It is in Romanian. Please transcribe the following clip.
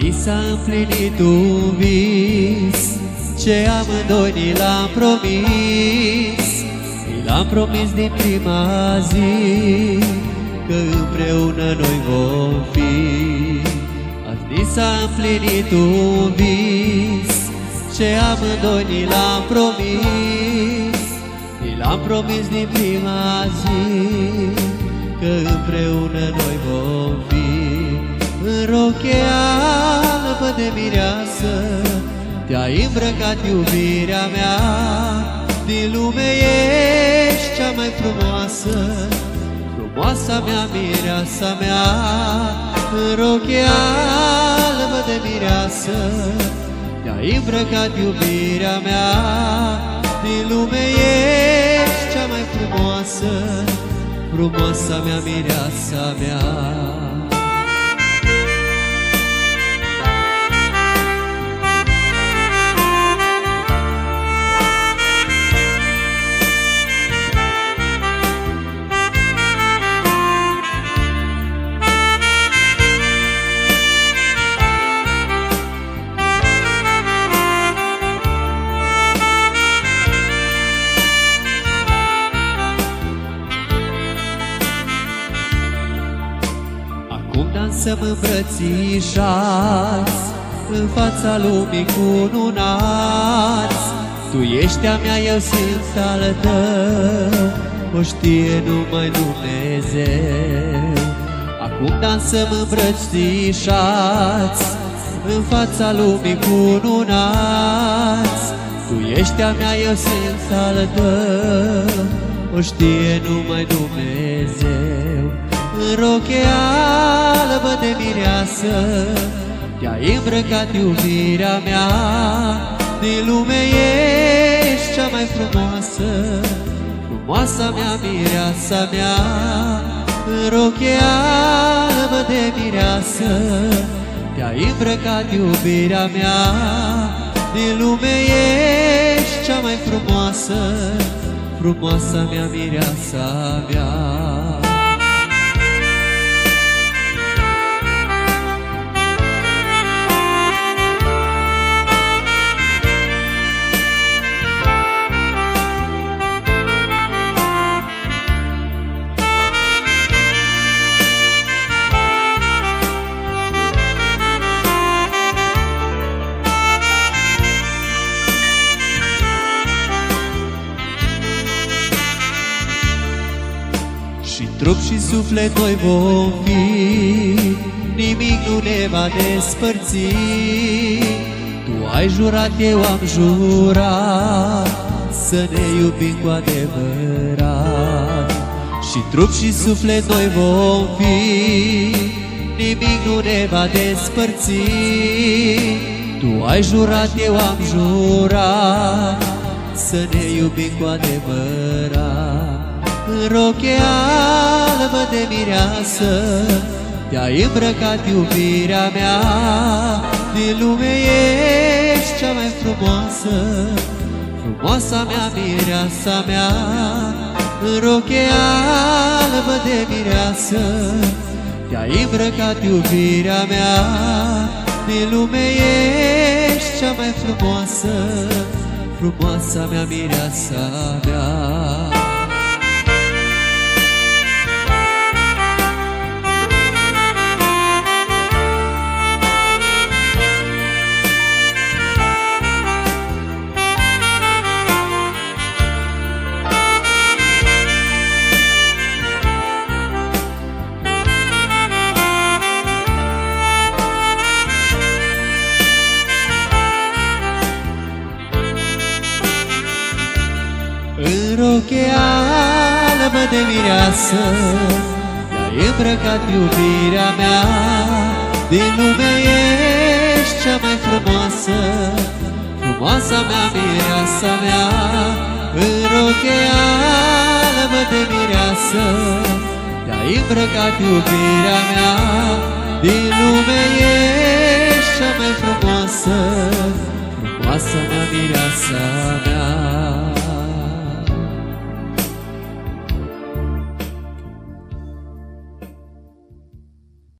Ni s-a împlinit un vis ce amândoi ni l-am promis. Ni l-am promis din prima zi că împreună noi vom fi. Azi ni s-a împlinit un vis ce amândoi ni l-am promis. Ni l-am promis din prima zi că împreună noi vom fi. În rochea albă de mireasă te-ai îmbrăcat, iubirea mea. Din lume ești cea mai frumoasă, frumoasa mea, mireasa mea. În rochea albă de mireasă te-ai îmbrăcat, iubirea mea. Din lume ești cea mai frumoasă, frumoasa mea, mireasa mea. Acum dansăm îmbrățișați în fața lumii cununați. Tu ești a mea, eu sunt al tău, o știe numai Dumnezeu. Acum dansăm îmbrățișați în fața lumii cununați. Tu ești a mea, eu sunt al tău, o știe numai Dumnezeu. În rochea albă de mireasă te-ai îmbrăcat, iubirea mea. Din lume ești cea mai frumoasă, frumoasa mea, mireasa mea. În rochea albă de mireasă te-ai îmbrăcat, iubirea mea. Din lume ești cea mai frumoasă, frumoasa mea, mireasa mea. Și trup și suflet noi vom fi, nimic nu ne va despărți. Tu ai jurat, eu am jurat, să ne iubim cu adevărat. Și trup și suflet noi vom fi, nimic nu ne va despărți. Tu ai jurat, eu am jurat, să ne iubim cu adevărat. În rochea albă de mireasă te-ai îmbrăcat, iubirea mea. Din lume ești cea mai frumoasă, frumoasa mea, mireasa mea. În rochea albă de mireasă te-ai îmbrăcat, iubirea mea. Din lume ești cea mai frumoasă, frumoasa mea, mireasa mea. În rochea albă de mireasă te-ai îmbrăcat, iubirea mea. Din lume ești cea mai frumoasă, frumoasa mea, mireasa mea. În rochea albă de mireasă te-ai îmbrăcat, iubirea mea. Din lume ești cea mai frumoasă, frumoasa mea, mireasa mea.